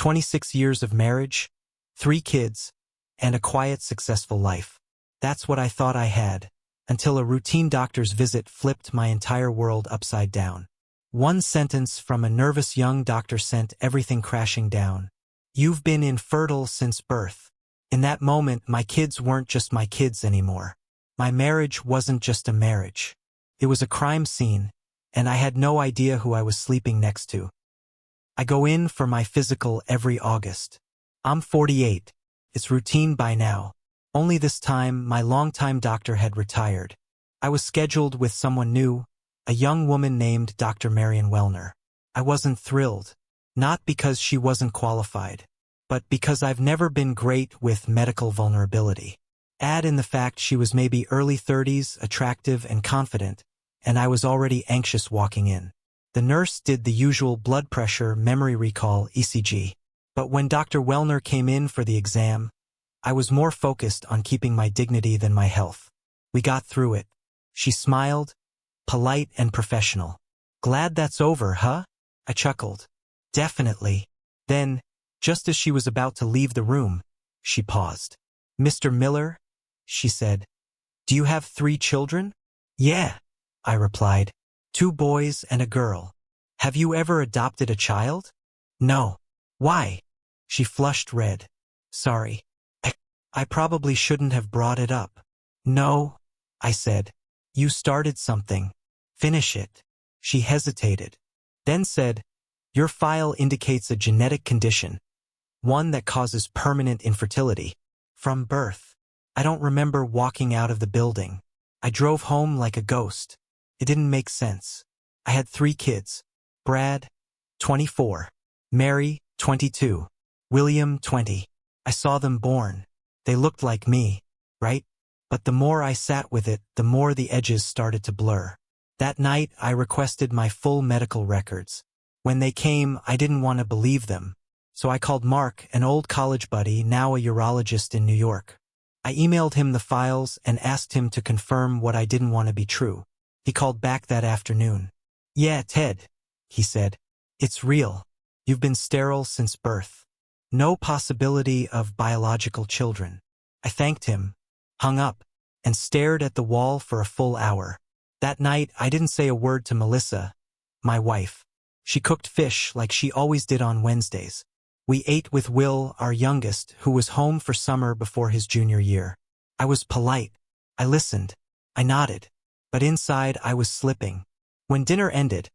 26 years of marriage, 3 kids, and a quiet, successful life. That's what I thought I had, until a routine doctor's visit flipped my entire world upside down. One sentence from a nervous young doctor sent everything crashing down. "You've been infertile since birth." In that moment, my kids weren't just my kids anymore. My marriage wasn't just a marriage. It was a crime scene, and I had no idea who I was sleeping next to. I go in for my physical every August. I'm 48. It's routine by now. Only this time, my longtime doctor had retired. I was scheduled with someone new, a young woman named Dr. Marion Wellner. I wasn't thrilled. Not because she wasn't qualified, but because I've never been great with medical vulnerability. Add in the fact she was maybe early 30s, attractive and confident, and I was already anxious walking in. The nurse did the usual blood pressure, memory recall, ECG. But when Dr. Wellner came in for the exam, I was more focused on keeping my dignity than my health. We got through it. She smiled, polite and professional. "Glad that's over, huh?" I chuckled. "Definitely." Then, just as she was about to leave the room, she paused. "Mr. Miller," she said, "do you have 3 children?" "Yeah," I replied. 2 boys and a girl. "Have you ever adopted a child?" "No." "Why?" She flushed red. "Sorry. I probably shouldn't have brought it up." "No," I said. "You started something. Finish it." She hesitated, then said, "Your file indicates a genetic condition, one that causes permanent infertility. From birth." I don't remember walking out of the building. I drove home like a ghost. It didn't make sense. I had 3 kids. Brad, 24. Mary, 22. William, 20. I saw them born. They looked like me, right? But the more I sat with it, the more the edges started to blur. That night, I requested my full medical records. When they came, I didn't want to believe them. So I called Mark, an old college buddy, now a urologist in New York. I emailed him the files and asked him to confirm what I didn't want to be true. He called back that afternoon. "Yeah, Ted," he said. "It's real. You've been sterile since birth. No possibility of biological children." I thanked him, hung up, and stared at the wall for a full hour. That night, I didn't say a word to Melissa, my wife. She cooked fish like she always did on Wednesdays. We ate with Will, our youngest, who was home for summer before his junior year. I was polite. I listened. I nodded. But inside, I was slipping. When dinner ended,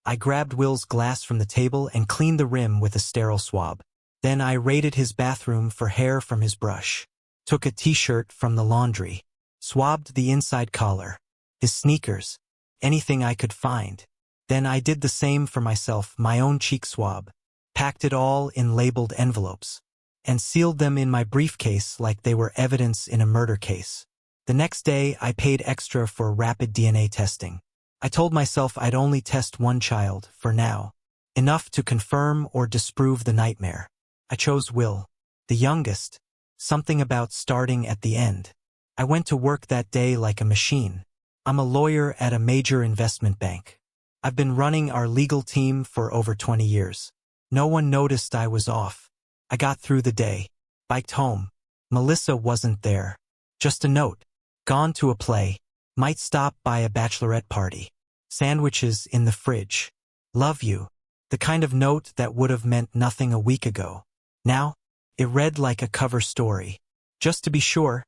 I grabbed Will's glass from the table and cleaned the rim with a sterile swab. Then I raided his bathroom for hair from his brush. Took a t-shirt from the laundry. Swabbed the inside collar. His sneakers. Anything I could find. Then I did the same for myself, my own cheek swab. Packed it all in labeled envelopes. And sealed them in my briefcase like they were evidence in a murder case. The next day, I paid extra for rapid DNA testing. I told myself I'd only test 1 child, for now. Enough to confirm or disprove the nightmare. I chose Will, the youngest. Something about starting at the end. I went to work that day like a machine. I'm a lawyer at a major investment bank. I've been running our legal team for over 20 years. No one noticed I was off. I got through the day. Biked home. Melissa wasn't there. Just a note. Gone to a play. Might stop by a bachelorette party. Sandwiches in the fridge. Love you. The kind of note that would have meant nothing a week ago. Now, it read like a cover story. Just to be sure,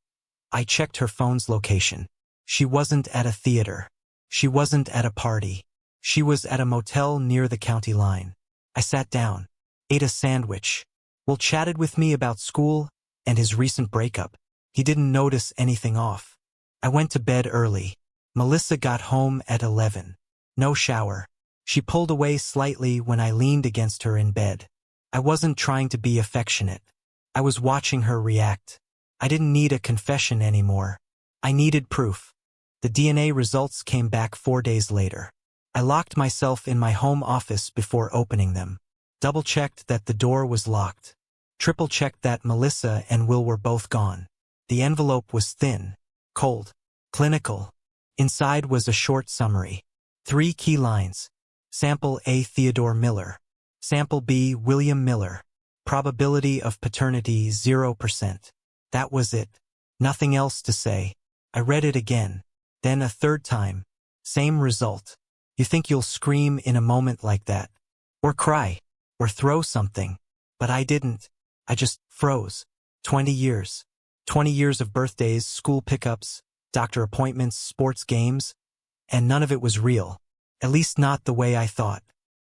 I checked her phone's location. She wasn't at a theater. She wasn't at a party. She was at a motel near the county line. I sat down, ate a sandwich. Will chatted with me about school and his recent breakup. He didn't notice anything off. I went to bed early. Melissa got home at 11. No shower. She pulled away slightly when I leaned against her in bed. I wasn't trying to be affectionate. I was watching her react. I didn't need a confession anymore. I needed proof. The DNA results came back 4 days later. I locked myself in my home office before opening them. Double-checked that the door was locked. Triple-checked that Melissa and Will were both gone. The envelope was thin, cold, clinical. Inside was a short summary. 3 key lines. Sample A. Theodore Miller. Sample B. William Miller. Probability of paternity 0%. That was it. Nothing else to say. I read it again. Then a third time. Same result. You think you'll scream in a moment like that. Or cry. Or throw something. But I didn't. I just froze. 20 years. 20 years of birthdays, school pickups, doctor appointments, sports games. And none of it was real. At least not the way I thought.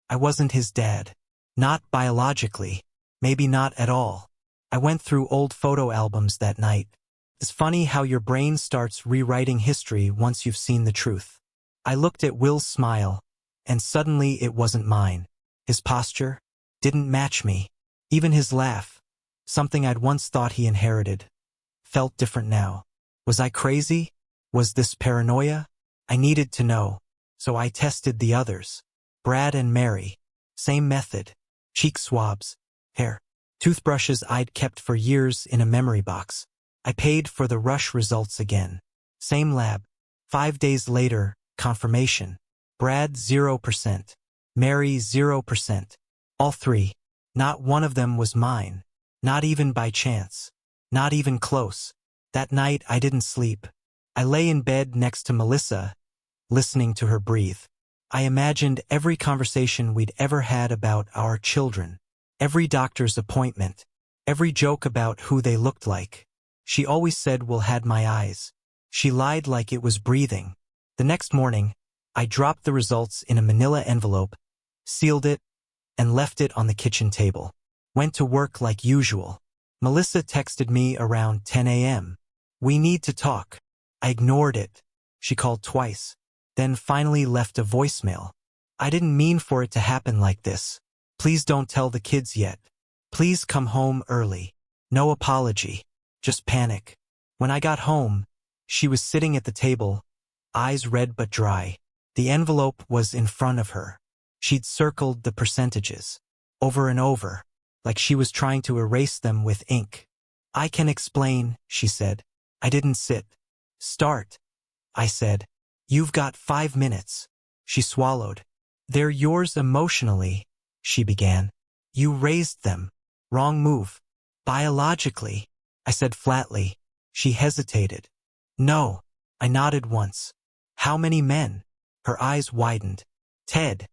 I wasn't his dad. Not biologically. Maybe not at all. I went through old photo albums that night. It's funny how your brain starts rewriting history once you've seen the truth. I looked at Will's smile, and suddenly it wasn't mine. His posture didn't match me. Even his laugh, something I'd once thought he inherited, felt different now. Was I crazy? Was this paranoia? I needed to know, so I tested the others. Brad and Mary. Same method. Cheek swabs. Hair. Toothbrushes I'd kept for years in a memory box. I paid for the rush results again. Same lab. 5 days later, confirmation. Brad 0%. Mary 0%. All three. Not one of them was mine. Not even by chance. Not even close. That night I didn't sleep. I lay in bed next to Melissa, listening to her breathe. I imagined every conversation we'd ever had about our children. Every doctor's appointment. Every joke about who they looked like. She always said Will had my eyes. She lied like it was breathing. The next morning, I dropped the results in a manila envelope, sealed it, and left it on the kitchen table. Went to work like usual. Melissa texted me around 10 a.m. We need to talk. I ignored it. She called twice, then finally left a voicemail. I didn't mean for it to happen like this. Please don't tell the kids yet. Please come home early. No apology. Just panic. When I got home, she was sitting at the table, eyes red but dry. The envelope was in front of her. She'd circled the percentages, over and over, like she was trying to erase them with ink. I can explain, she said. I didn't sit. Start, I said. You've got 5 minutes. She swallowed. They're yours emotionally, she began. You raised them. Wrong move. Biologically, I said flatly. She hesitated. No, I nodded once. How many men? Her eyes widened. Ted.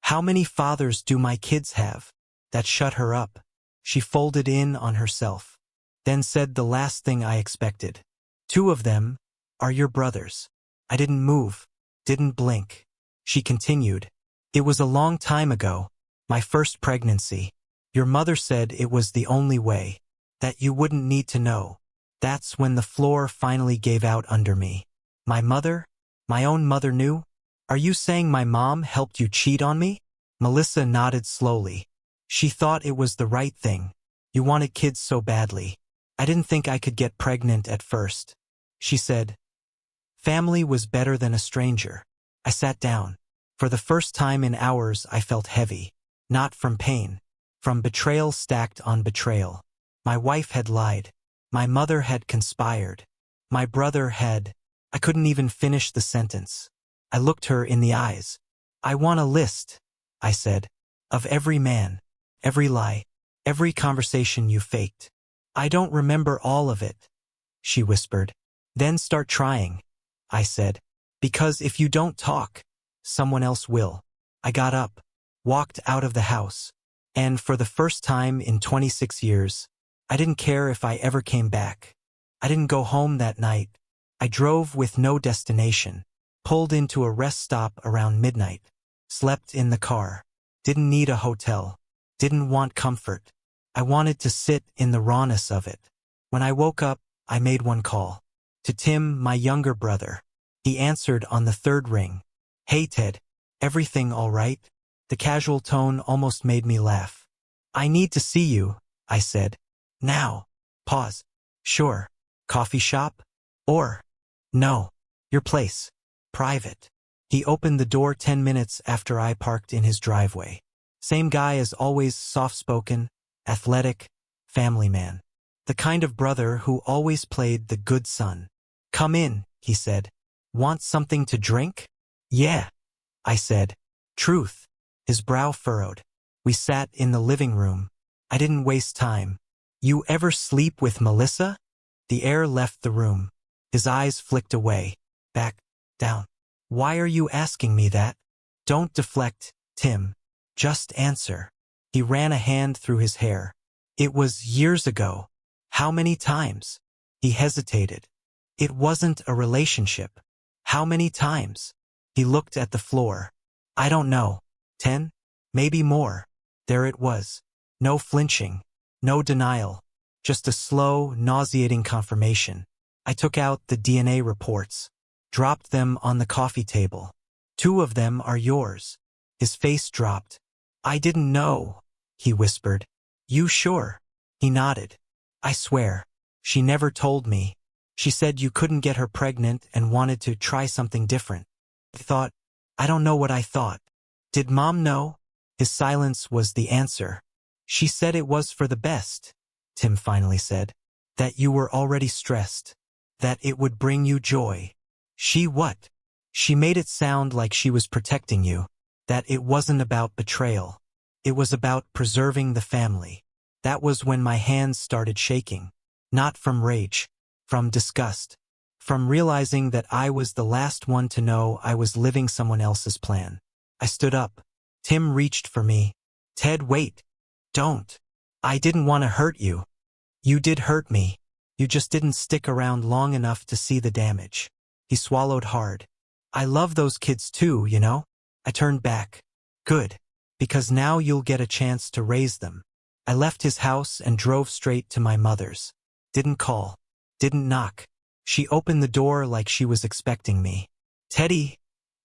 How many fathers do my kids have? That shut her up. She folded in on herself, then said the last thing I expected. 2 of them are your brothers. I didn't move, didn't blink. She continued. It was a long time ago, my first pregnancy. Your mother said it was the only way, that you wouldn't need to know. That's when the floor finally gave out under me. My mother? My own mother knew? Are you saying my mom helped you cheat on me? Melissa nodded slowly. She thought it was the right thing. You wanted kids so badly. I didn't think I could get pregnant at first. She said. Family was better than a stranger. I sat down. For the first time in hours I felt heavy. Not from pain. From betrayal stacked on betrayal. My wife had lied. My mother had conspired. My brother had. I couldn't even finish the sentence. I looked her in the eyes. I want a list, I said, of every man, every lie, every conversation you faked. I don't remember all of it, she whispered. Then start trying, I said, because if you don't talk, someone else will. I got up, walked out of the house, and for the first time in 26 years, I didn't care if I ever came back. I didn't go home that night. I drove with no destination, pulled into a rest stop around midnight, slept in the car, didn't need a hotel, didn't want comfort. I wanted to sit in the rawness of it. When I woke up, I made one call. To Tim, my younger brother. He answered on the 3rd ring. Hey Ted, everything all right? The casual tone almost made me laugh. I need to see you, I said. Now. Pause. Sure. Coffee shop? Or? No. Your place. Private. He opened the door 10 minutes after I parked in his driveway. Same guy as always, soft-spoken, athletic, family man. The kind of brother who always played the good son. Come in, he said. Want something to drink? Yeah, I said. Truth. His brow furrowed. We sat in the living room, I didn't waste time. You ever sleep with Melissa? The heir left the room. His eyes flicked away. Back, down. Why are you asking me that? Don't deflect, Tim. Just answer. He ran a hand through his hair. It was years ago. How many times? He hesitated. It wasn't a relationship. How many times? He looked at the floor. I don't know. 10? Maybe more. There it was. No flinching. No denial. Just a slow, nauseating confirmation. I took out the DNA reports. Dropped them on the coffee table. 2 of them are yours. His face dropped. I didn't know, he whispered. You sure? He nodded. I swear. She never told me. She said you couldn't get her pregnant and wanted to try something different. I don't know what I thought. Did Mom know? His silence was the answer. She said it was for the best, Tim finally said. That you were already stressed. That it would bring you joy. She what? She made it sound like she was protecting you. That it wasn't about betrayal. It was about preserving the family. That was when my hands started shaking. Not from rage. From disgust. From realizing that I was the last one to know I was living someone else's plan. I stood up. Tim reached for me. Ted, wait. Don't. I didn't want to hurt you. You did hurt me. You just didn't stick around long enough to see the damage. He swallowed hard. I love those kids too, you know? I turned back. Good. Because now you'll get a chance to raise them. I left his house and drove straight to my mother's. Didn't call. Didn't knock. She opened the door like she was expecting me. Teddy,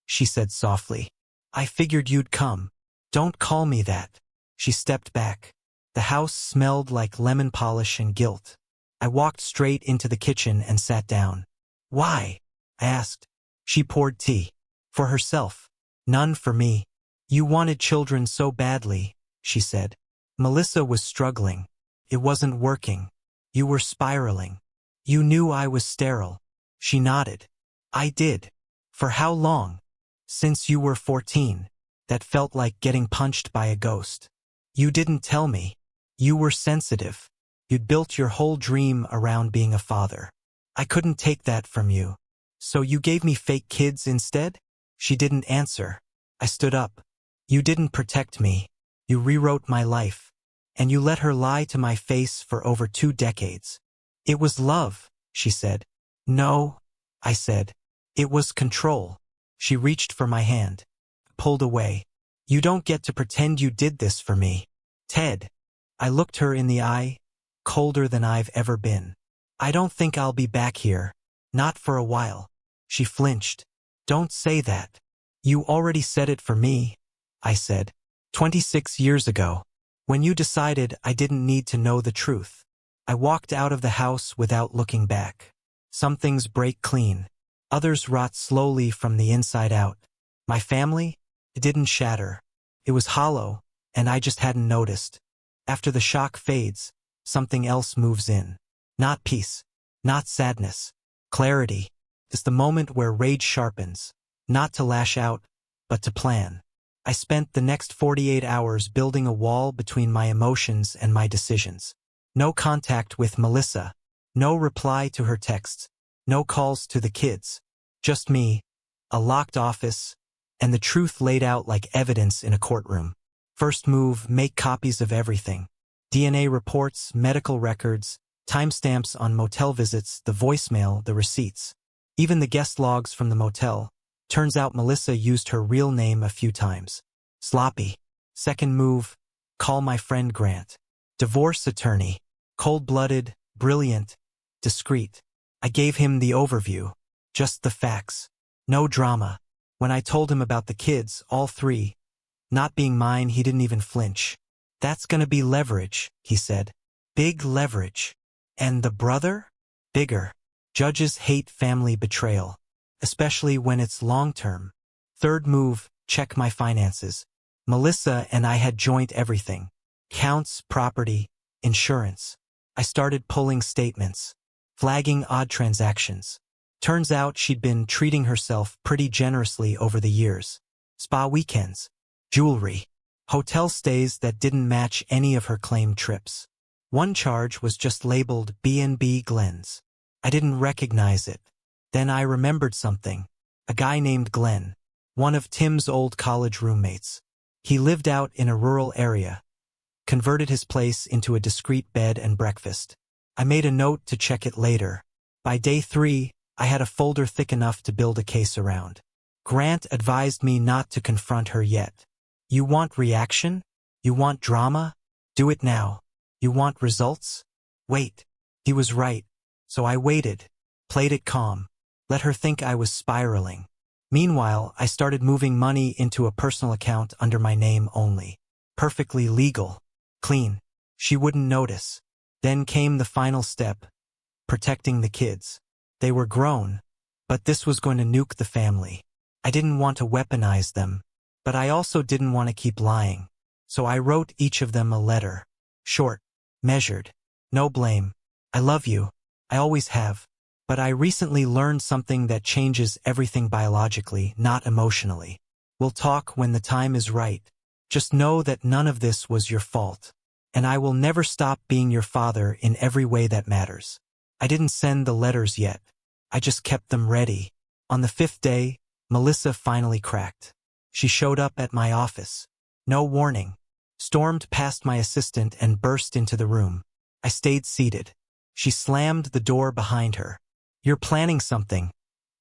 she said softly. I figured you'd come. Don't call me that. She stepped back. The house smelled like lemon polish and guilt. I walked straight into the kitchen and sat down. Why? I asked. She poured tea. For herself. None for me. You wanted children so badly, she said. Melissa was struggling. It wasn't working. You were spiraling. You knew I was sterile. She nodded. I did. For how long? Since you were 14. That felt like getting punched by a ghost. You didn't tell me. You were sensitive. You'd built your whole dream around being a father. I couldn't take that from you. So you gave me fake kids instead? She didn't answer. I stood up. You didn't protect me. You rewrote my life. And you let her lie to my face for over 2 decades. It was love, she said. No, I said. It was control. She reached for my hand. Pulled away. You don't get to pretend you did this for me. Ted. I looked her in the eye, colder than I've ever been. I don't think I'll be back here. Not for a while. She flinched. Don't say that. You already said it for me, I said. 26 years ago. When you decided I didn't need to know the truth. I walked out of the house without looking back. Some things break clean. Others rot slowly from the inside out. My family? It didn't shatter. It was hollow, and I just hadn't noticed. After the shock fades, something else moves in. Not peace. Not sadness. Clarity. It's the moment where rage sharpens. Not to lash out, but to plan. I spent the next 48 hours building a wall between my emotions and my decisions. No contact with Melissa. No reply to her texts. No calls to the kids. Just me, a locked office, and the truth laid out like evidence in a courtroom. First move, make copies of everything. DNA reports, medical records, timestamps on motel visits, the voicemail, the receipts. Even the guest logs from the motel. Turns out Melissa used her real name a few times. Sloppy. Second move, call my friend Grant. Divorce attorney. Cold-blooded, brilliant, discreet. I gave him the overview. Just the facts. No drama. When I told him about the kids, all 3, not being mine, he didn't even flinch. That's gonna be leverage, he said. Big leverage. And the brother? Bigger. Judges hate family betrayal. Especially when it's long-term. Third move, check my finances. Melissa and I had joint everything. Counts, property, insurance. I started pulling statements. Flagging odd transactions. Turns out she'd been treating herself pretty generously over the years. Spa weekends. Jewelry. Hotel stays that didn't match any of her claimed trips. One charge was just labeled B&B Glenn's. I didn't recognize it. Then I remembered something. A guy named Glenn. One of Tim's old college roommates. He lived out in a rural area. Converted his place into a discreet bed and breakfast. I made a note to check it later. By day 3, I had a folder thick enough to build a case around. Grant advised me not to confront her yet. You want reaction? You want drama? Do it now. You want results? Wait. He was right. So I waited. Played it calm. Let her think I was spiraling. Meanwhile, I started moving money into a personal account under my name only. Perfectly legal. Clean. She wouldn't notice. Then came the final step. Protecting the kids. They were grown. But this was going to nuke the family. I didn't want to weaponize them. But I also didn't want to keep lying. So I wrote each of them a letter. Short. Measured. No blame. I love you. I always have. But I recently learned something that changes everything biologically, not emotionally. We'll talk when the time is right. Just know that none of this was your fault. And I will never stop being your father in every way that matters. I didn't send the letters yet. I just kept them ready. On the 5th day, Melissa finally cracked. She showed up at my office. No warning. Stormed past my assistant and burst into the room. I stayed seated. She slammed the door behind her. You're planning something,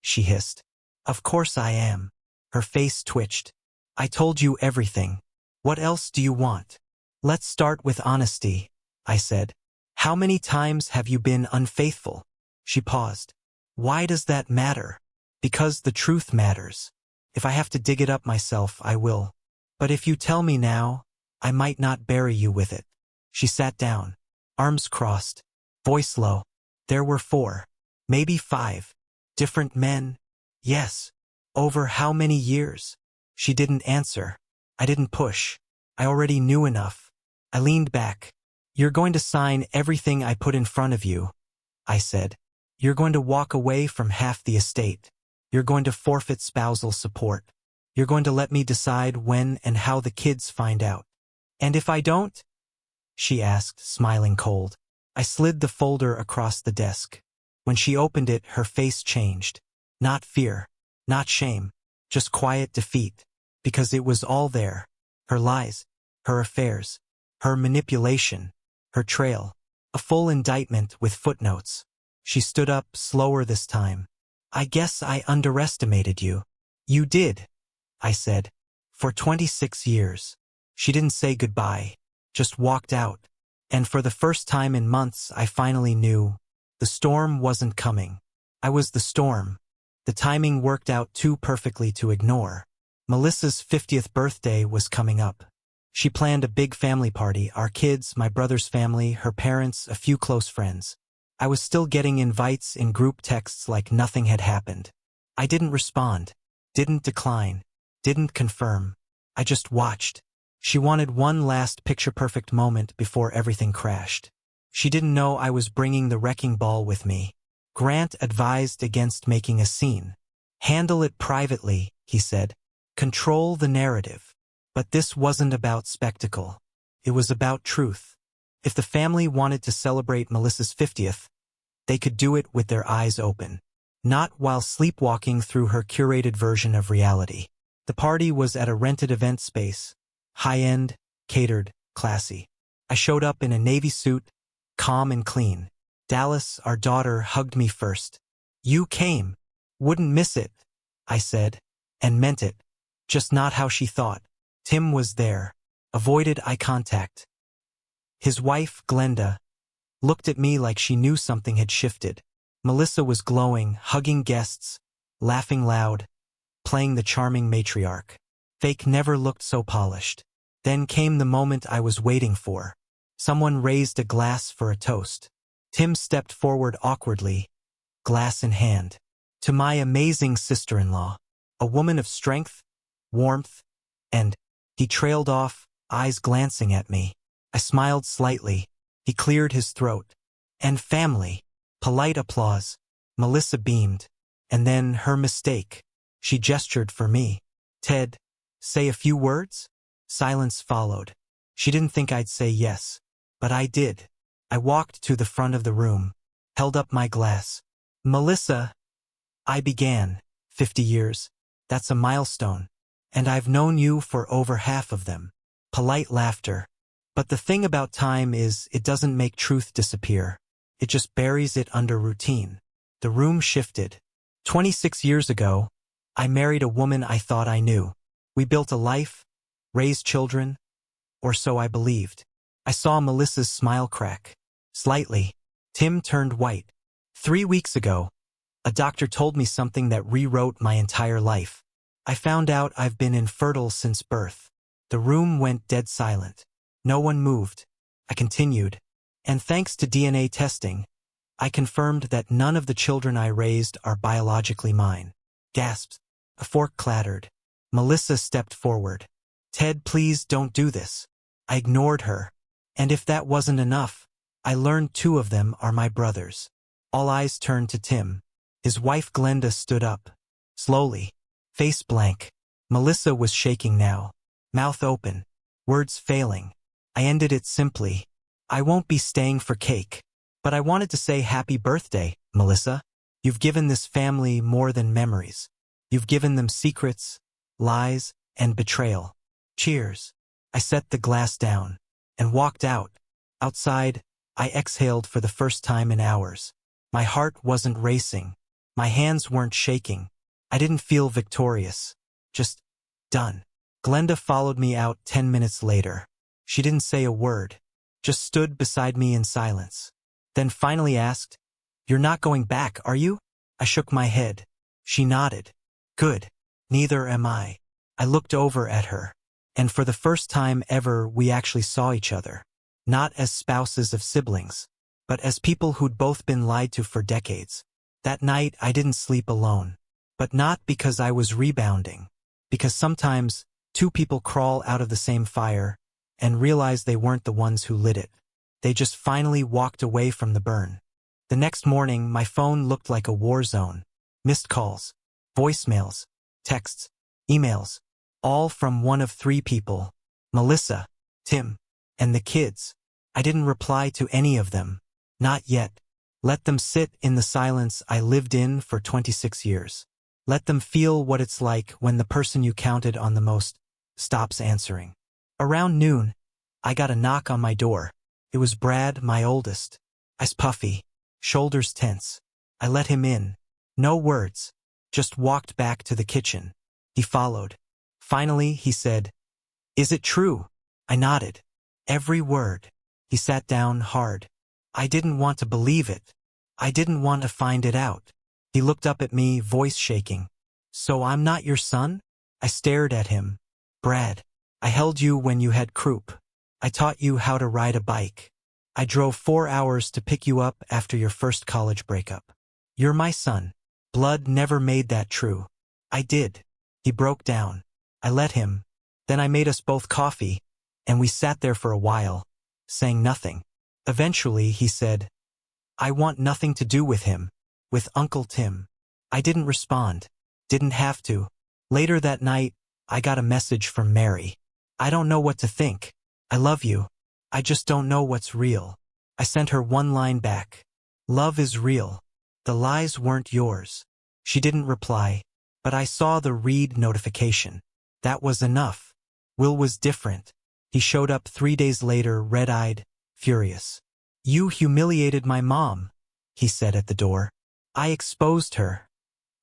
she hissed. Of course I am. Her face twitched. I told you everything. What else do you want? Let's start with honesty, I said. How many times have you been unfaithful? She paused. Why does that matter? Because the truth matters. If I have to dig it up myself, I will. But if you tell me now, I might not bury you with it. She sat down, arms crossed, voice low. There were 4, maybe 5, different men. Yes. Over how many years? She didn't answer. I didn't push. I already knew enough. I leaned back. You're going to sign everything I put in front of you, I said. You're going to walk away from half the estate. You're going to forfeit spousal support. You're going to let me decide when and how the kids find out. And if I don't? She asked, smiling cold. I slid the folder across the desk. When she opened it, her face changed. Not fear, not shame, just quiet defeat. Because it was all there. Her lies, her affairs, her manipulation, her trail. A full indictment with footnotes. She stood up, slower this time. I guess I underestimated you. You did, I said. For 26 years. She didn't say goodbye, just walked out. And for the first time in months, I finally knew. The storm wasn't coming. I was the storm. The timing worked out too perfectly to ignore. Melissa's 50th birthday was coming up. She planned a big family party, our kids, my brother's family, her parents, a few close friends. I was still getting invites in group texts like nothing had happened. I didn't respond, didn't decline, didn't confirm. I just watched. She wanted one last picture-perfect moment before everything crashed. She didn't know I was bringing the wrecking ball with me. Grant advised against making a scene. Handle it privately, he said. Control the narrative. But this wasn't about spectacle. It was about truth. If the family wanted to celebrate Melissa's 50th, they could do it with their eyes open. Not while sleepwalking through her curated version of reality. The party was at a rented event space. High-end, catered, classy. I showed up in a navy suit, calm and clean. Dallas, our daughter, hugged me first. You came. Wouldn't miss it, I said, and meant it. Just not how she thought. Tim was there. Avoided eye contact. His wife, Glenda, looked at me like she knew something had shifted. Melissa was glowing, hugging guests, laughing loud, playing the charming matriarch. Fake never looked so polished. Then came the moment I was waiting for. Someone raised a glass for a toast. Tim stepped forward awkwardly, glass in hand. To my amazing sister-in-law, a woman of strength, warmth, and he trailed off, eyes glancing at me. I smiled slightly. He cleared his throat. And family. Polite applause. Melissa beamed. And then her mistake. She gestured for me. Ted, say a few words? Silence followed. She didn't think I'd say yes. But I did. I walked to the front of the room, held up my glass. Melissa, I began. 50 years. That's a milestone. And I've known you for over half of them. Polite laughter. But the thing about time is it doesn't make truth disappear. It just buries it under routine. The room shifted. 26 years ago, I married a woman I thought I knew. We built a life, raised children, or so I believed. I saw Melissa's smile crack. Slightly. Tim turned white. 3 weeks ago, a doctor told me something that rewrote my entire life. I found out I've been infertile since birth. The room went dead silent. No one moved. I continued. And thanks to DNA testing, I confirmed that none of the children I raised are biologically mine. Gasps. A fork clattered. Melissa stepped forward. Ted, please don't do this. I ignored her. And if that wasn't enough, I learned 2 of them are my brothers. All eyes turned to Tim. His wife Glenda stood up. Slowly. Face blank. Melissa was shaking now. Mouth open. Words failing. I ended it simply. I won't be staying for cake. But I wanted to say happy birthday, Melissa. You've given this family more than memories. You've given them secrets, lies, and betrayal. Cheers. I set the glass down and walked out. Outside, I exhaled for the first time in hours. My heart wasn't racing. My hands weren't shaking. I didn't feel victorious. Just done. Glenda followed me out 10 minutes later. She didn't say a word, just stood beside me in silence. Then finally asked, "You're not going back, are you?" I shook my head. She nodded. Good. Neither am I. I looked over at her. And for the first time ever, we actually saw each other. Not as spouses of siblings, but as people who'd both been lied to for decades. That night, I didn't sleep alone. But not because I was rebounding. Because sometimes, 2 people crawl out of the same fire and realize they weren't the ones who lit it. They just finally walked away from the burn. The next morning, my phone looked like a war zone. Missed calls, voicemails, texts, emails, all from one of 3 people. Melissa, Tim, and the kids. I didn't reply to any of them. Not yet. Let them sit in the silence I lived in for 26 years. Let them feel what it's like when the person you counted on the most stops answering. Around noon, I got a knock on my door. It was Brad, my oldest. Eyes puffy, shoulders tense. I let him in. No words. Just walked back to the kitchen. He followed. Finally, he said, "Is it true?" I nodded. Every word. He sat down hard. I didn't want to believe it. I didn't want to find it out. He looked up at me, voice shaking. "So I'm not your son?" I stared at him. "Brad, I held you when you had croup. I taught you how to ride a bike. I drove 4 hours to pick you up after your first college breakup. You're my son. Blood never made that true." I did. He broke down. I let him. Then I made us both coffee, and we sat there for a while, saying nothing. Eventually, he said, "I want nothing to do with him, with Uncle Tim." I didn't respond. Didn't have to. Later that night, I got a message from Mary. "I don't know what to think. I love you. I just don't know what's real." I sent her one line back. "Love is real. The lies weren't yours." She didn't reply, but I saw the read notification. That was enough. Will was different. He showed up 3 days later, red-eyed, furious. "You humiliated my mom," he said at the door. "I exposed her,"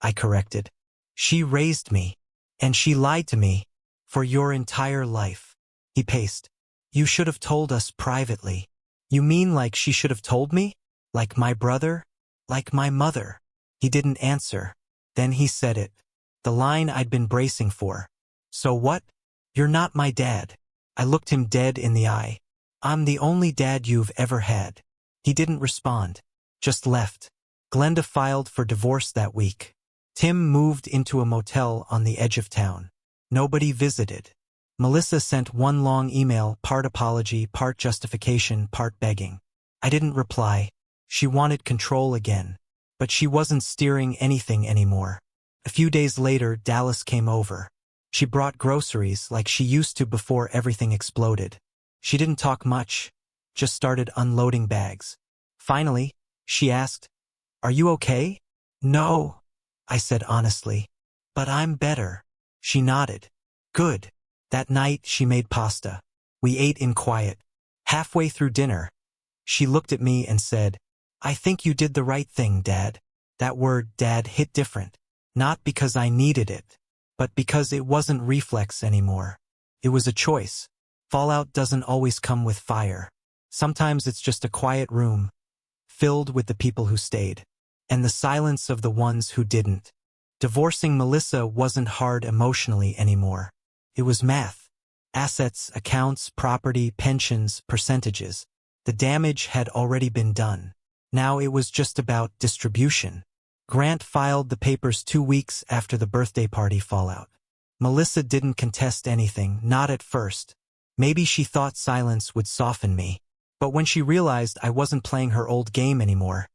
I corrected. "She raised me, and she lied to me, for your entire life." He paced. "You should have told us privately." "You mean like she should have told me? Like my brother? Like my mother?" He didn't answer. Then he said it. The line I'd been bracing for. "So what? You're not my dad." I looked him dead in the eye. "I'm the only dad you've ever had." He didn't respond. Just left. Glenda filed for divorce that week. Tim moved into a motel on the edge of town. Nobody visited. Melissa sent one long email, part apology, part justification, part begging. I didn't reply. She wanted control again. But she wasn't steering anything anymore. A few days later, Dallas came over. She brought groceries like she used to before everything exploded. She didn't talk much, just started unloading bags. Finally, she asked, "Are you okay?" "No," I said honestly. "But I'm better." She nodded. "Good." That night she made pasta. We ate in quiet. Halfway through dinner, she looked at me and said, "I think you did the right thing, Dad." That word, Dad, hit different. Not because I needed it, but because it wasn't reflex anymore. It was a choice. Fallout doesn't always come with fire. Sometimes it's just a quiet room, filled with the people who stayed, and the silence of the ones who didn't. Divorcing Melissa wasn't hard emotionally anymore. It was math. Assets, accounts, property, pensions, percentages. The damage had already been done. Now it was just about distribution. Grant filed the papers 2 weeks after the birthday party fallout. Melissa didn't contest anything, not at first. Maybe she thought silence would soften me. But when she realized I wasn't playing her old game anymore,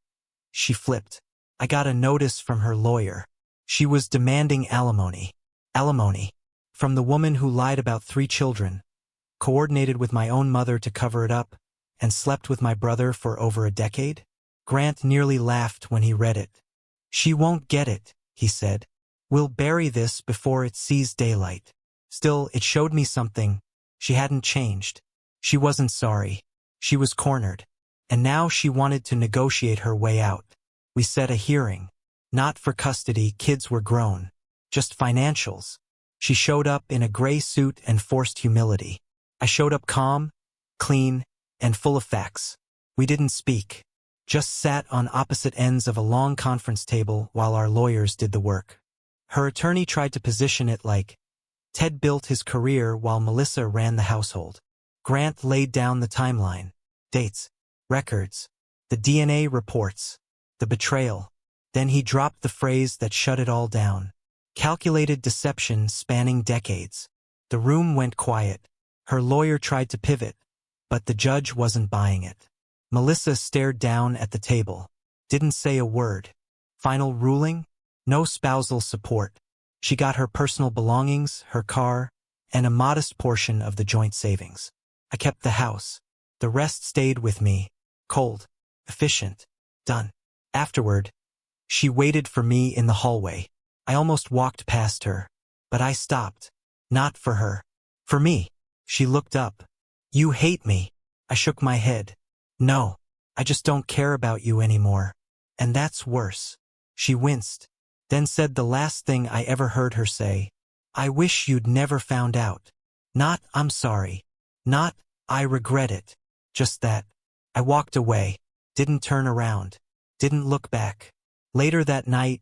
she flipped. I got a notice from her lawyer. She was demanding alimony. Alimony. From the woman who lied about 3 children, coordinated with my own mother to cover it up, and slept with my brother for over a decade? Grant nearly laughed when he read it. "She won't get it," he said. "We'll bury this before it sees daylight." Still, it showed me something. She hadn't changed. She wasn't sorry. She was cornered. And now she wanted to negotiate her way out. We set a hearing. Not for custody, kids were grown. Just financials. She showed up in a gray suit and forced humility. I showed up calm, clean, and full of facts. We didn't speak. Just sat on opposite ends of a long conference table while our lawyers did the work. Her attorney tried to position it like Ted built his career while Melissa ran the household. Grant laid down the timeline, dates, records, the DNA reports, the betrayal. Then he dropped the phrase that shut it all down. Calculated deception spanning decades. The room went quiet. Her lawyer tried to pivot, but the judge wasn't buying it. Melissa stared down at the table. Didn't say a word. Final ruling? No spousal support. She got her personal belongings, her car, and a modest portion of the joint savings. I kept the house. The rest stayed with me. Cold. Efficient. Done. Afterward, she waited for me in the hallway. I almost walked past her, but I stopped. Not for her. For me. She looked up. "You hate me." I shook my head. "No, I just don't care about you anymore. And that's worse." She winced, then said the last thing I ever heard her say. "I wish you'd never found out." Not, "I'm sorry." Not, "I regret it." Just that. I walked away. Didn't turn around. Didn't look back. Later that night,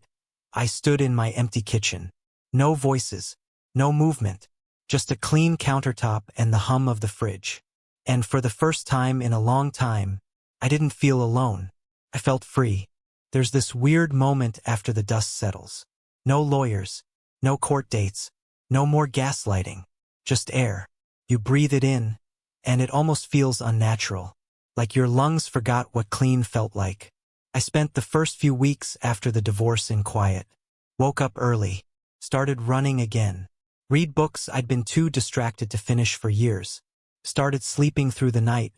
I stood in my empty kitchen. No voices. No movement. Just a clean countertop and the hum of the fridge. And for the first time in a long time, I didn't feel alone. I felt free. There's this weird moment after the dust settles. No lawyers. No court dates. No more gaslighting. Just air. You breathe it in, and it almost feels unnatural. Like your lungs forgot what clean felt like. I spent the first few weeks after the divorce in quiet. Woke up early. Started running again. Read books I'd been too distracted to finish for years. Started sleeping through the night.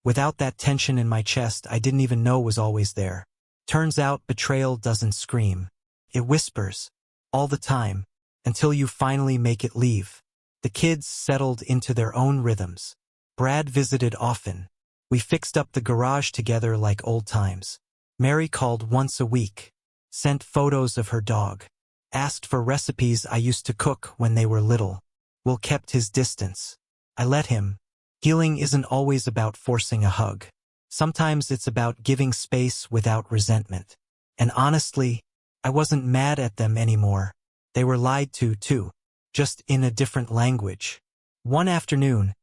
Without that tension in my chest I didn't even know was always there. Turns out betrayal doesn't scream. It whispers. All the time. Until you finally make it leave. The kids settled into their own rhythms. Brad visited often. We fixed up the garage together like old times. Mary called once a week. Sent photos of her dog. Asked for recipes I used to cook when they were little. Will kept his distance. I let him. Healing isn't always about forcing a hug. Sometimes it's about giving space without resentment. And honestly, I wasn't mad at them anymore. They were lied to, too. Just in a different language. One afternoon,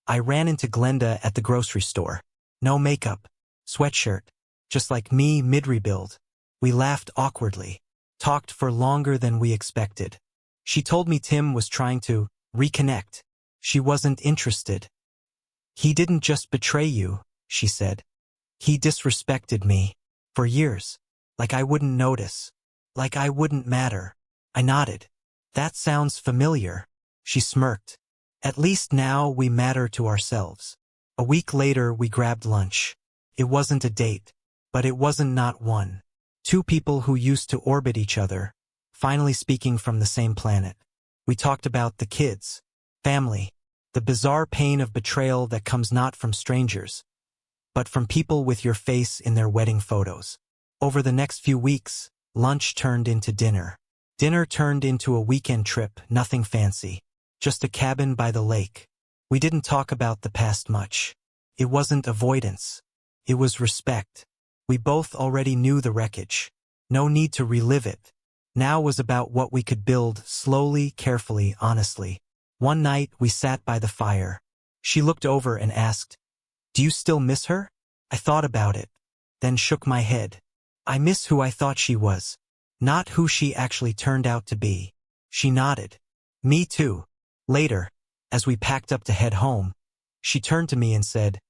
I ran into Glenda at the grocery store. No makeup. Sweatshirt. Just like me mid-rebuild. We laughed awkwardly. Talked for longer than we expected. She told me Tim was trying to reconnect. She wasn't interested. "He didn't just betray you," she said. "He disrespected me. For years. Like I wouldn't notice. Like I wouldn't matter." I nodded. "That sounds familiar." She smirked. At least now we matter to ourselves. A week later we grabbed lunch. It wasn't a date, but it wasn't not one. Two people who used to orbit each other, finally speaking from the same planet. We talked about the kids, family, the bizarre pain of betrayal that comes not from strangers, but from people with your face in their wedding photos. Over the next few weeks, lunch turned into dinner. Dinner turned into a weekend trip, nothing fancy. Just a cabin by the lake. We didn't talk about the past much. It wasn't avoidance. It was respect. We both already knew the wreckage. No need to relive it. Now was about what we could build, slowly, carefully, honestly. One night, we sat by the fire. She looked over and asked, "Do you still miss her?" I thought about it, then shook my head. I miss who I thought she was, not who she actually turned out to be. She nodded. Me too. Later, as we packed up to head home, she turned to me and said,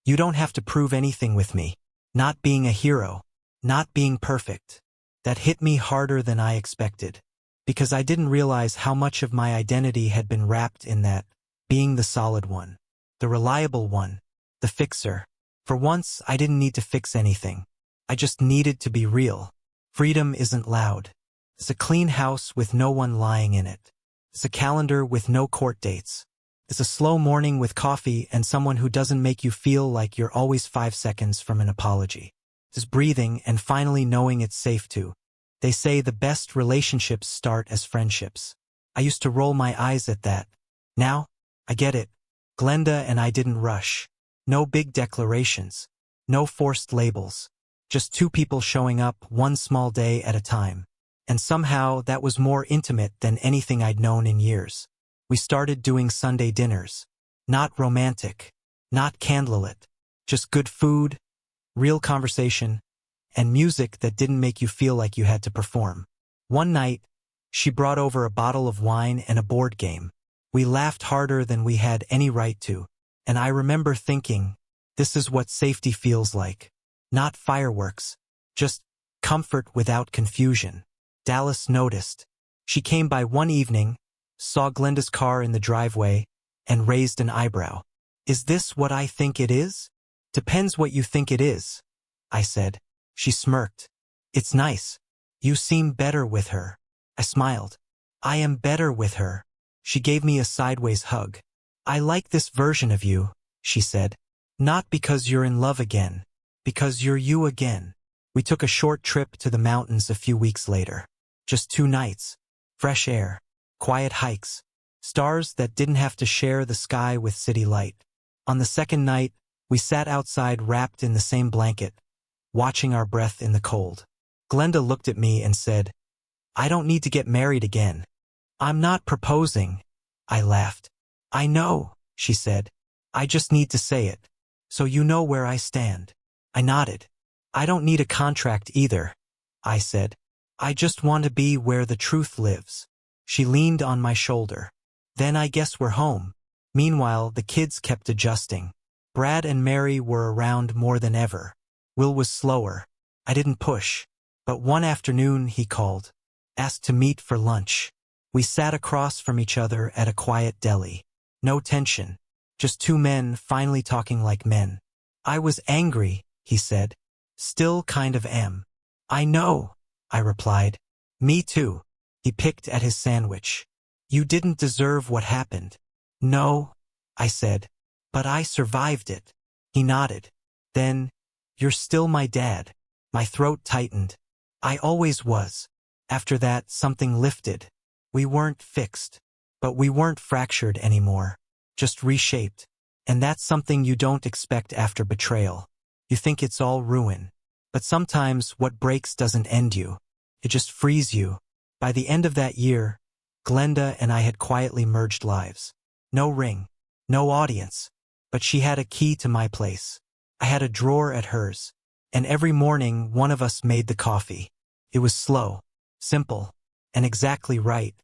"You don't have to prove anything with me. Not being a hero, not being perfect." That hit me harder than I expected, because I didn't realize how much of my identity had been wrapped in that, being the solid one, the reliable one, the fixer. For once, I didn't need to fix anything. I just needed to be real. Freedom isn't loud. It's a clean house with no one lying in it. It's a calendar with no court dates. It's a slow morning with coffee and someone who doesn't make you feel like you're always 5 seconds from an apology. It's breathing and finally knowing it's safe to. They say the best relationships start as friendships. I used to roll my eyes at that. Now, I get it. Glenda and I didn't rush. No big declarations. No forced labels. Just two people showing up one small day at a time. And somehow that was more intimate than anything I'd known in years. We started doing Sunday dinners. Not romantic. Not candlelit. Just good food, real conversation, and music that didn't make you feel like you had to perform. One night, she brought over a bottle of wine and a board game. We laughed harder than we had any right to, and I remember thinking, this is what safety feels like. Not fireworks, just comfort without confusion. Dallas noticed. She came by one evening, saw Glenda's car in the driveway, and raised an eyebrow. "Is this what I think it is?" "Depends what you think it is," I said. She smirked. "It's nice. You seem better with her." I smiled. "I am better with her." She gave me a sideways hug. "I like this version of you," she said. "Not because you're in love again, because you're you again." We took a short trip to the mountains a few weeks later. Just 2 nights. Fresh air. Quiet hikes. Stars that didn't have to share the sky with city light. On the second night, we sat outside wrapped in the same blanket, watching our breath in the cold. Glenda looked at me and said, "I don't need to get married again." "I'm not proposing," I laughed. "I know," she said. "I just need to say it, so you know where I stand." I nodded. "I don't need a contract either," I said. "I just want to be where the truth lives." She leaned on my shoulder. "Then I guess we're home." Meanwhile, the kids kept adjusting. Brad and Mary were around more than ever. Will was slower. I didn't push. But one afternoon he called. Asked to meet for lunch. We sat across from each other at a quiet deli. No tension. Just 2 men finally talking like men. "I was angry," he said. "Still kind of am." "I know," I replied. "Me too." He picked at his sandwich. "You didn't deserve what happened." "No," I said. "But I survived it." He nodded. Then, "You're still my dad." My throat tightened. I always was. After that, something lifted. We weren't fixed. But we weren't fractured anymore. Just reshaped. And that's something you don't expect after betrayal. You think it's all ruin. But sometimes what breaks doesn't end you. It just frees you. By the end of that year, Glenda and I had quietly merged lives. No ring. No audience. But she had a key to my place. I had a drawer at hers. And every morning, one of us made the coffee. It was slow, simple, and exactly right.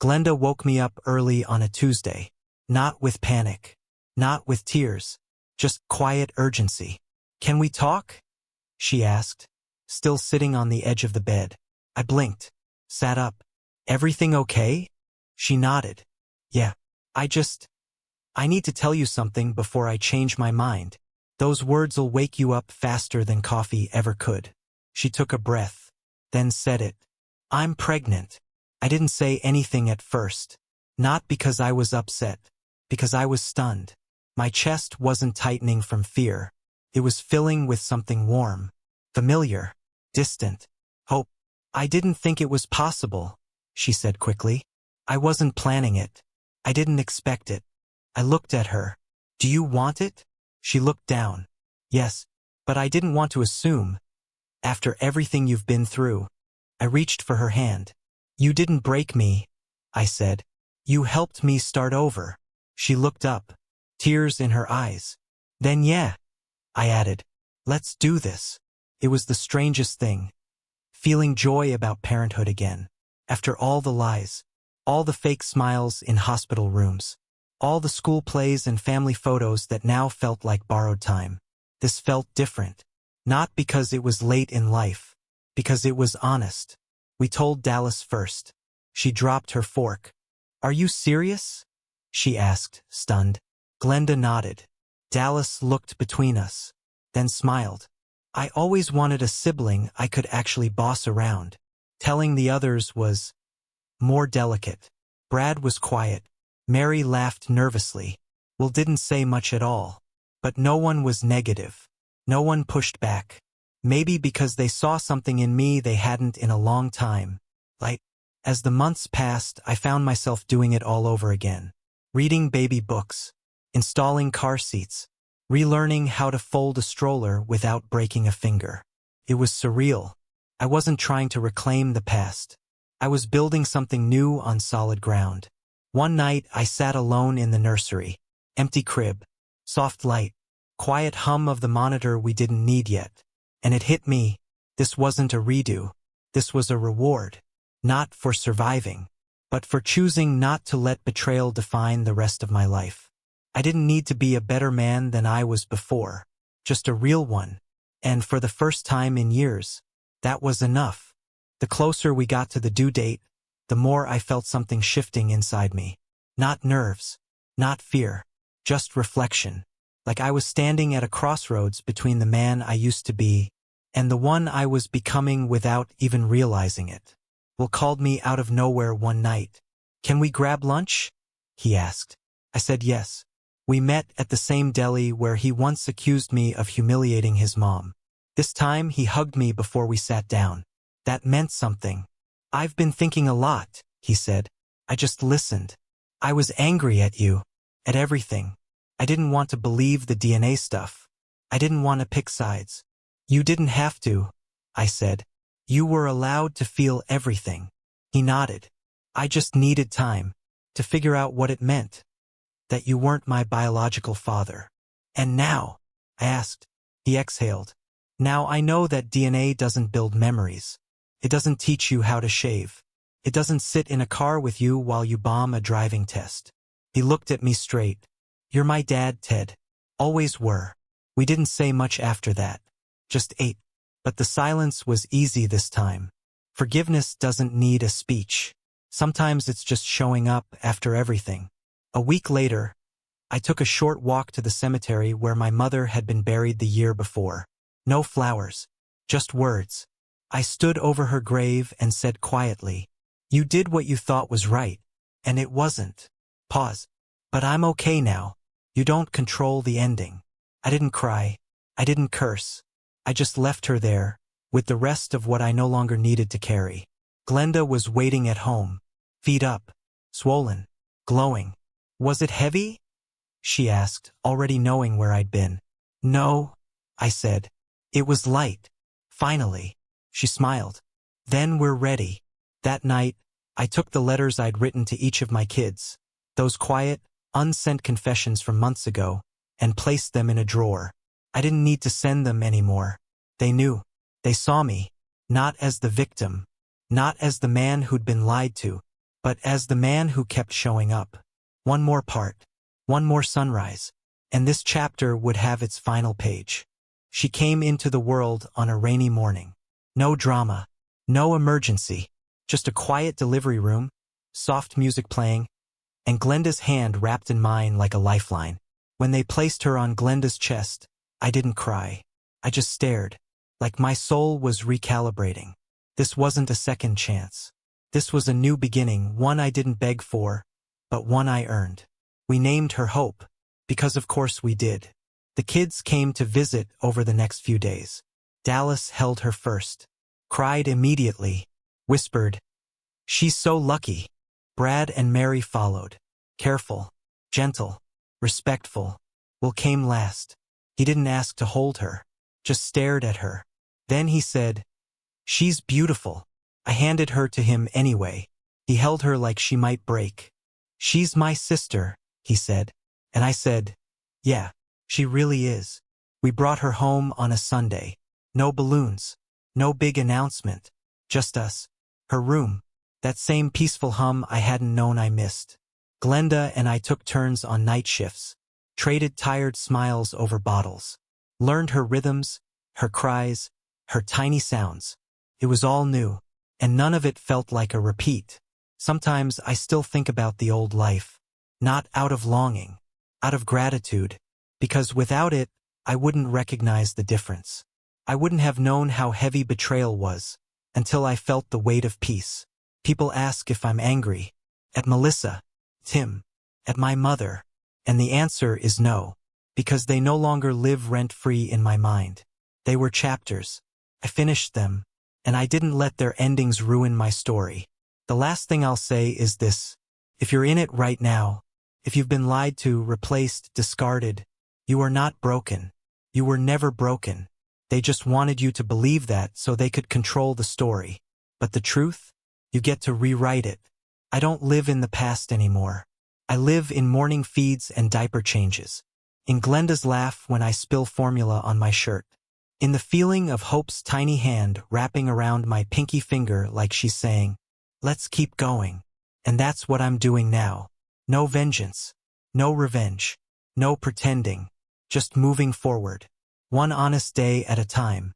Glenda woke me up early on a Tuesday. Not with panic. Not with tears. Just quiet urgency. "Can we talk?" she asked, still sitting on the edge of the bed. I blinked. Sat up. "Everything okay?" She nodded. "Yeah." I need to tell you something before I change my mind. Those words'll wake you up faster than coffee ever could. She took a breath, then said it. I'm pregnant. I didn't say anything at first. Not because I was upset, because I was stunned. My chest wasn't tightening from fear. It was filling with something warm, familiar, distant, hope. I didn't think it was possible, she said quickly. I wasn't planning it. I didn't expect it. I looked at her. Do you want it? She looked down. Yes, but I didn't want to assume. After everything you've been through. I reached for her hand. You didn't break me, I said. You helped me start over. She looked up, tears in her eyes. Then yeah, I added. Let's do this. It was the strangest thing. Feeling joy about parenthood again. After all the lies, all the fake smiles in hospital rooms, all the school plays and family photos that now felt like borrowed time. This felt different. Not because it was late in life, because it was honest. We told Dallas first. She dropped her fork. Are you serious? She asked, stunned. Glenda nodded. Dallas looked between us, then smiled. I always wanted a sibling I could actually boss around. Telling the others was more delicate. Brad was quiet. Mary laughed nervously. Will didn't say much at all. But no one was negative. No one pushed back. Maybe because they saw something in me they hadn't in a long time. As the months passed, I found myself doing it all over again. Reading baby books. Installing car seats. Relearning how to fold a stroller without breaking a finger. It was surreal. I wasn't trying to reclaim the past. I was building something new on solid ground. One night, I sat alone in the nursery. Empty crib. Soft light. Quiet hum of the monitor we didn't need yet. And it hit me. This wasn't a redo. This was a reward. Not for surviving, but for choosing not to let betrayal define the rest of my life. I didn't need to be a better man than I was before. Just a real one. And for the first time in years, that was enough. The closer we got to the due date, the more I felt something shifting inside me. Not nerves. Not fear. Just reflection. Like I was standing at a crossroads between the man I used to be and the one I was becoming without even realizing it. Will called me out of nowhere one night. Can we grab lunch? He asked. I said yes. We met at the same deli where he once accused me of humiliating his mom. This time he hugged me before we sat down. That meant something. I've been thinking a lot, he said. I just listened. I was angry at you. At everything. I didn't want to believe the DNA stuff. I didn't want to pick sides. You didn't have to, I said. You were allowed to feel everything. He nodded. I just needed time to figure out what it meant. That you weren't my biological father. And now, I asked. He exhaled. Now I know that DNA doesn't build memories. It doesn't teach you how to shave. It doesn't sit in a car with you while you bomb a driving test. He looked at me straight. You're my dad, Ted. Always were. We didn't say much after that. Just ate. But the silence was easy this time. Forgiveness doesn't need a speech. Sometimes it's just showing up after everything. A week later, I took a short walk to the cemetery where my mother had been buried the year before. No flowers. Just words. I stood over her grave and said quietly, you did what you thought was right. And it wasn't. Pause. But I'm okay now. You don't control the ending. I didn't cry. I didn't curse. I just left her there, with the rest of what I no longer needed to carry. Glenda was waiting at home. Feet up. Swollen. Glowing. Was it heavy? She asked, already knowing where I'd been. No, I said. It was light. Finally. She smiled. Then we're ready. That night, I took the letters I'd written to each of my kids, those quiet, unsent confessions from months ago, and placed them in a drawer. I didn't need to send them anymore. They knew. They saw me. Not as the victim. Not as the man who'd been lied to. But as the man who kept showing up. One more part. One more sunrise. And this chapter would have its final page. She came into the world on a rainy morning. No drama. No emergency. Just a quiet delivery room. Soft music playing. and Glenda's hand wrapped in mine like a lifeline. When they placed her on Glenda's chest, I didn't cry. I just stared, like my soul was recalibrating. This wasn't a second chance. This was a new beginning, one I didn't beg for, but one I earned. We named her Hope, because of course we did. The kids came to visit over the next few days. Dallas held her first, cried immediately, whispered, "She's so lucky." Brad and Mary followed, careful, gentle, respectful. Will came last. He didn't ask to hold her, just stared at her. Then he said, "She's beautiful." I handed her to him anyway. He held her like she might break. "She's my sister," he said. And I said, "Yeah, she really is." We brought her home on a Sunday. No balloons, no big announcement, just us. Her room, that same peaceful hum I hadn't known I missed. Glenda and I took turns on night shifts, traded tired smiles over bottles, learned her rhythms, her cries, her tiny sounds. It was all new, and none of it felt like a repeat. Sometimes I still think about the old life, not out of longing, out of gratitude, because without it, I wouldn't recognize the difference. I wouldn't have known how heavy betrayal was until I felt the weight of peace. People ask if I'm angry, at Melissa, Tim, at my mother, and the answer is no, because they no longer live rent-free in my mind. They were chapters. I finished them, and I didn't let their endings ruin my story. The last thing I'll say is this: if you're in it right now, if you've been lied to, replaced, discarded, you are not broken. You were never broken. They just wanted you to believe that so they could control the story. But the truth? You get to rewrite it. I don't live in the past anymore. I live in morning feeds and diaper changes. In Glenda's laugh when I spill formula on my shirt. In the feeling of Hope's tiny hand wrapping around my pinky finger like she's saying, "Let's keep going." And that's what I'm doing now. No vengeance. No revenge. No pretending. Just moving forward. One honest day at a time.